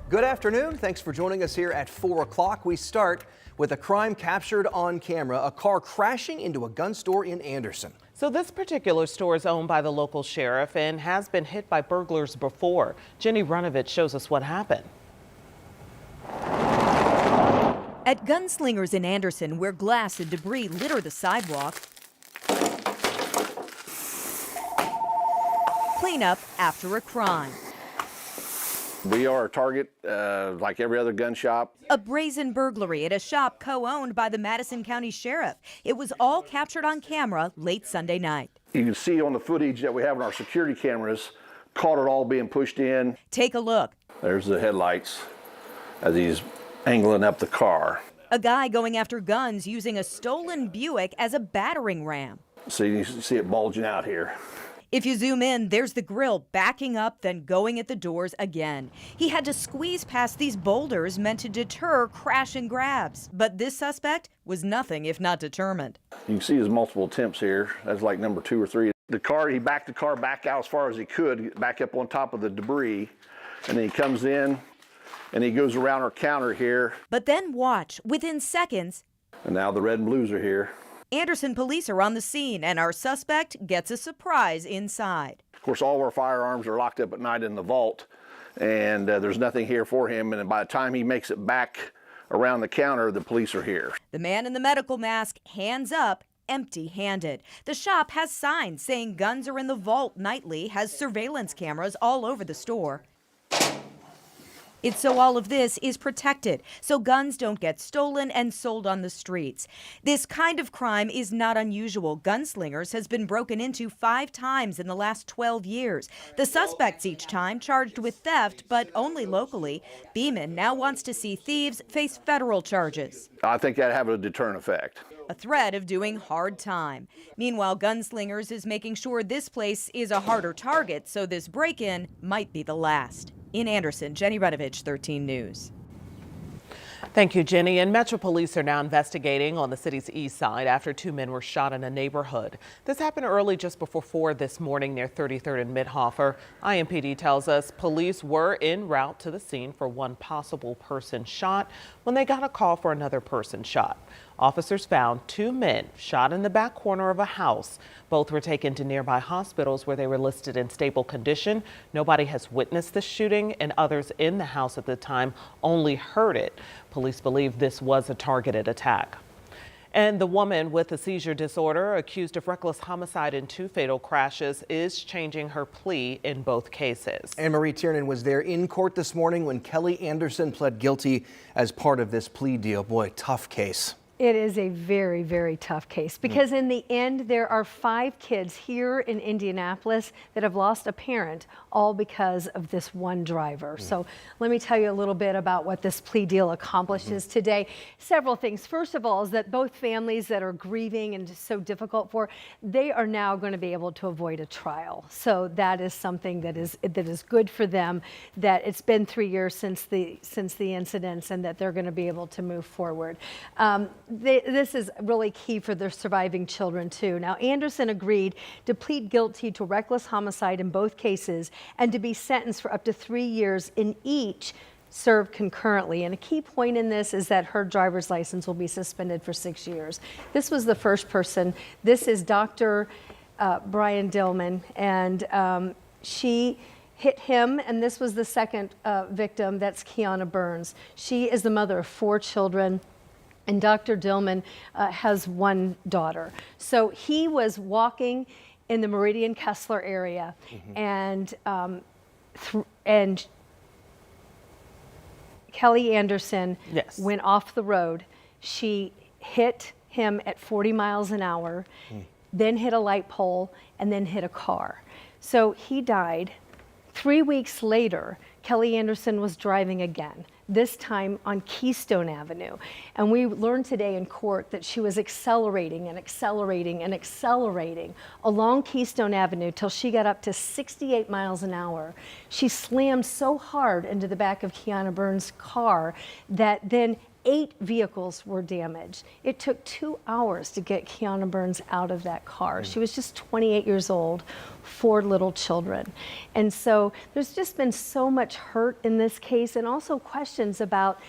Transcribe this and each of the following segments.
Good afternoon. Thanks for joining us here at 4 o'clock. We start with a crime captured on camera, a car crashing into a gun store in Anderson. So this particular store is owned by the local sheriff and has been hit by burglars before. Jenny Runovich shows us what happened. At Gunslingers in Anderson, where glass and debris litter the sidewalk, cleanup after a crime. We are a target like every other gun shop. A brazen burglary at a shop co-owned by the Madison County Sheriff. It was all captured on camera late Sunday night. You can see on the footage that we have on our security cameras, caught it all being pushed in. Take a look. There's the headlights as he's angling up the car. A guy going after guns using a stolen Buick as a battering ram. So you see it bulging out here. If you zoom in, there's the grill backing up, then going at the doors again. He had to squeeze past these boulders meant to deter crash and grabs. But this suspect was nothing if not determined. You can see his multiple attempts here. That's like number 2 or 3. He backed the car back out as far as he could, back up on top of the debris. And then he comes in and he goes around our counter here. But then watch, within seconds. And now the red and blues are here. Anderson police are on the scene, and our suspect gets a surprise inside. Of course, all of our firearms are locked up at night in the vault, and there's nothing here for him. And by the time he makes it back around the counter, the police are here. The man in the medical mask, hands up, empty-handed. The shop has signs saying guns are in the vault nightly, has surveillance cameras all over the store. It's so all of this is protected, so guns don't get stolen and sold on the streets. This kind of crime is not unusual. Gunslingers has been broken into 5 times in the last 12 years. The suspects each time charged with theft, but only locally. Beeman now wants to see thieves face federal charges. I think that'd have a deterrent effect. A threat of doing hard time. Meanwhile, Gunslingers is making sure this place is a harder target, so this break-in might be the last. In Anderson, Jenny Runovich, 13 News. Thank you, Jenny. And Metro Police are now investigating on the city's east side after 2 men were shot in a neighborhood. This happened early just before 4 this morning near 33rd and Midhofer. IMPD tells us police were en route to the scene for one possible person shot when they got a call for another person shot. Officers found 2 men shot in the back corner of a house. Both were taken to nearby hospitals where they were listed in stable condition. Nobody has witnessed the shooting, and others in the house at the time only heard it. Police believe this was a targeted attack. And the woman with a seizure disorder accused of reckless homicide in 2 fatal crashes is changing her plea in both cases. Anne-Marie Tiernan was there in court this morning when Kelly Anderson pled guilty as part of this plea deal. Boy, tough case. It is a very, very tough case because in the end, there are 5 kids here in Indianapolis that have lost a parent, all because of this one driver. So let me tell you a little bit about what this plea deal accomplishes today. Several things. First of all, is that both families that are grieving and just so difficult for, they are now going to be able to avoid a trial. So that is something that is good for them, that it's been 3 years since the incidents and that they're going to be able to move forward. This is really key for their surviving children, too. Now, Anderson agreed to plead guilty to reckless homicide in both cases and to be sentenced for up to 3 years in each, served concurrently. And a key point in this is that her driver's license will be suspended for 6 years. This was the first person. This is Dr. Brian Dillman, and she hit him, and this was the second victim. That's Kiana Burns. She is the mother of 4 children. And Dr. Dillman has 1 daughter. So he was walking in the Meridian Kessler area, and Kelly Anderson went off the road. She hit him at 40 miles an hour, then hit a light pole, and then hit a car. So he died. 3 weeks later, Kelly Anderson was driving again, this time on Keystone Avenue. And we learned today in court that she was accelerating and accelerating and accelerating along Keystone Avenue till she got up to 68 miles an hour. She slammed so hard into the back of Kiana Burns' car that then 8 vehicles were damaged. It took 2 hours to get Kiana Burns out of that car. She was just 28 years old, 4 little children. And so there's just been so much hurt in this case, and also questions about,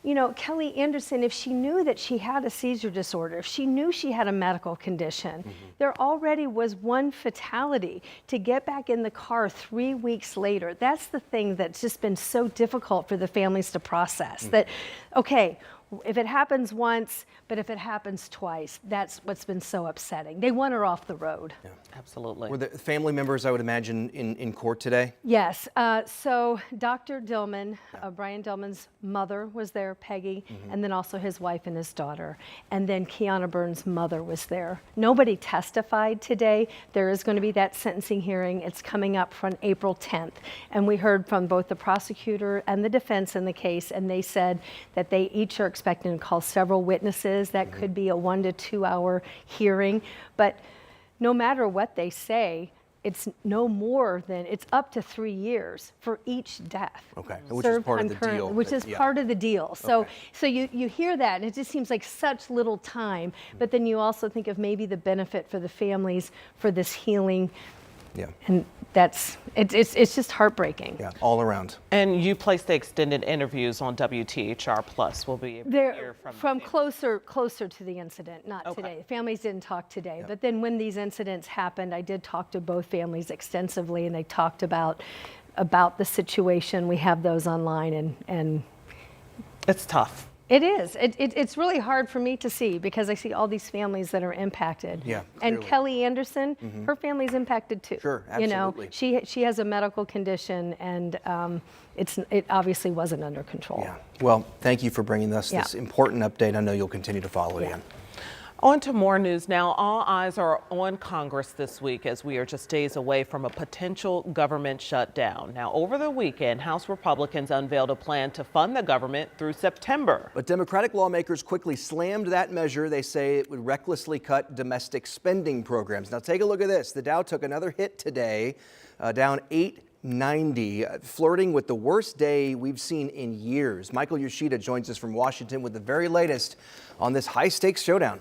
you know, Kelly Anderson, if she knew that she had a seizure disorder, if she knew she had a medical condition, there already was one fatality. To get back in the car 3 weeks later, that's the thing that's just been so difficult for the families to process. That, okay, if it happens once, but if it happens twice, that's what's been so upsetting. They want her off the road. Yeah. Absolutely. Were the family members, I would imagine, in court today? Yes. So Dr. Dillman, Brian Dillman's mother was there, Peggy, and then also his wife and his daughter. And then Kiana Burns' mother was there. Nobody testified today. There is going to be that sentencing hearing. It's coming up from April 10th. And we heard from both the prosecutor and the defense in the case, and they said that they each are expecting to call several witnesses. That could be a 1 to 2 hour hearing. But no matter what they say, it's no more than, it's up to 3 years for each death. Okay, which is part of the deal. Which is part of the deal. So, so you hear that, and it just seems like such little time, but then you also think of maybe the benefit for the families for this healing. Yeah. And it's just heartbreaking. Yeah, all around. And you placed the extended interviews on WTHR Plus. We'll be able to hear from closer to the incident, not today. Families didn't talk today, but then when these incidents happened, I did talk to both families extensively, and they talked about the situation. We have those online, and it's tough. It is. It's really hard for me to see, because I see all these families that are impacted. Yeah, and clearly. Kelly Anderson, her family's impacted too. Sure, absolutely. You know, she has a medical condition, and it obviously wasn't under control. Yeah. Well, thank you for bringing us this important update. I know you'll continue to follow it again. On to more news now. All eyes are on Congress this week as we are just days away from a potential government shutdown. Now, over the weekend, House Republicans unveiled a plan to fund the government through September. But Democratic lawmakers quickly slammed that measure. They say it would recklessly cut domestic spending programs. Now, take a look at this. The Dow took another hit today, down 890, flirting with the worst day we've seen in years. Michael Yoshida joins us from Washington with the very latest on this high-stakes showdown.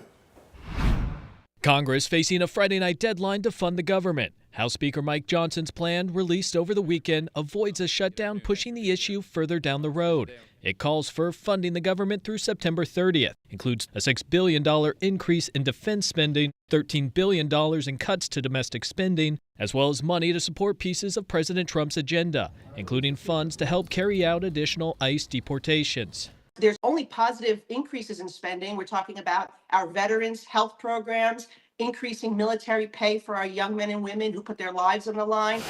Congress facing a Friday night deadline to fund the government. House Speaker Mike Johnson's plan, released over the weekend, avoids a shutdown, pushing the issue further down the road. It calls for funding the government through September 30th, includes a $6 billion increase in defense spending, $13 billion in cuts to domestic spending, as well as money to support pieces of President Trump's agenda, including funds to help carry out additional ICE deportations. There's only positive increases in spending. We're talking about our veterans' health programs, increasing military pay for our young men and women who put their lives on the line.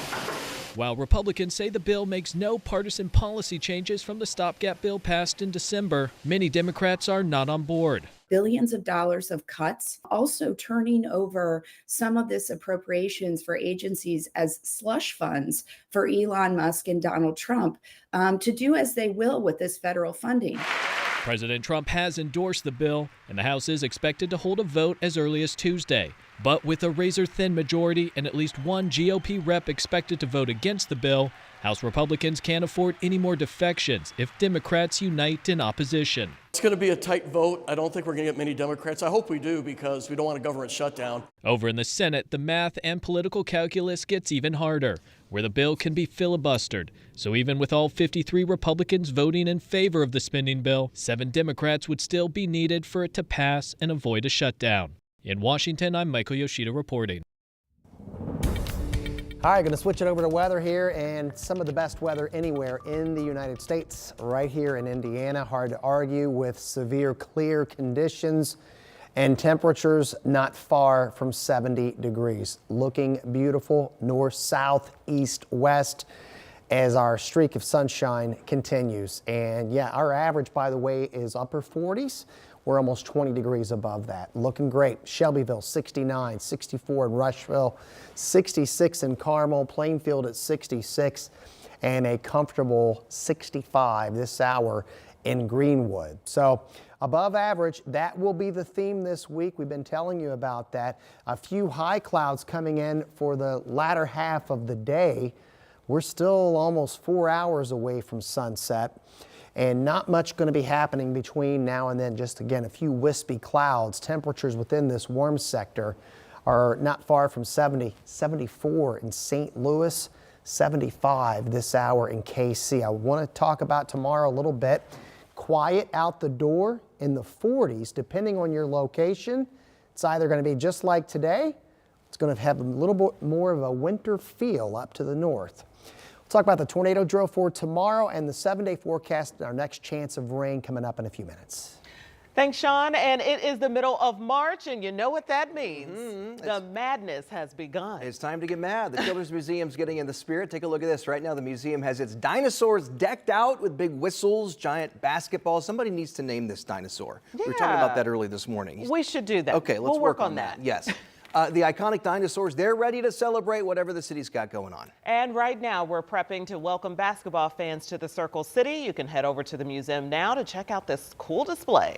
While Republicans say the bill makes no partisan policy changes from the stopgap bill passed in December, many Democrats are not on board. Billions of dollars of cuts, also turning over some of this appropriations for agencies as slush funds for Elon Musk and Donald Trump to do as they will with this federal funding. President Trump has endorsed the bill, and the House is expected to hold a vote as early as Tuesday. But with a razor-thin majority and at least one GOP rep expected to vote against the bill, House Republicans can't afford any more defections if Democrats unite in opposition. It's going to be a tight vote. I don't think we're going to get many Democrats. I hope we do, because we don't want a government shutdown. Over in the Senate, the math and political calculus gets even harder, where the bill can be filibustered. So even with all 53 Republicans voting in favor of the spending bill, 7 Democrats would still be needed for it to pass and avoid a shutdown. In Washington, I'm Michael Yoshida reporting. All right, going to switch it over to weather here, and some of the best weather anywhere in the United States. Right here in Indiana, hard to argue with severe clear conditions and temperatures not far from 70 degrees. Looking beautiful north, south, east, west as our streak of sunshine continues. And yeah, our average, by the way, is upper 40s. We're almost 20 degrees above that. Looking great. Shelbyville 69, 64 in Rushville, 66 in Carmel, Plainfield at 66, and a comfortable 65 this hour in Greenwood. So above average, that will be the theme this week. We've been telling you about that. A few high clouds coming in for the latter half of the day. We're still almost 4 hours away from sunset. and not much going to be happening between now and then. Just again, a few wispy clouds. Temperatures within this warm sector are not far from 70, 74 in St. Louis, 75 this hour in KC. I want to talk about tomorrow a little bit. Quiet out the door in the 40s, depending on your location. It's either going to be just like today, it's going to have a little bit more of a winter feel up to the north. We'll talk about the tornado drill for tomorrow and the 7-day forecast and our next chance of rain coming up in a few minutes. Thanks, Sean. And it is the middle of March, and you know what that means. The madness has begun. It's time to get mad. The Children's Museum's getting in the spirit. Take a look at this. Right now, the museum has its dinosaurs decked out with big whistles, giant basketballs. Somebody needs to name this dinosaur. Yeah. We were talking about that early this morning. We should do that. Okay, let's we'll work on that. Yes. The iconic dinosaurs, they're ready to celebrate whatever the city's got going on. And right now, we're prepping to welcome basketball fans to the Circle City. You can head over to the museum now to check out this cool display.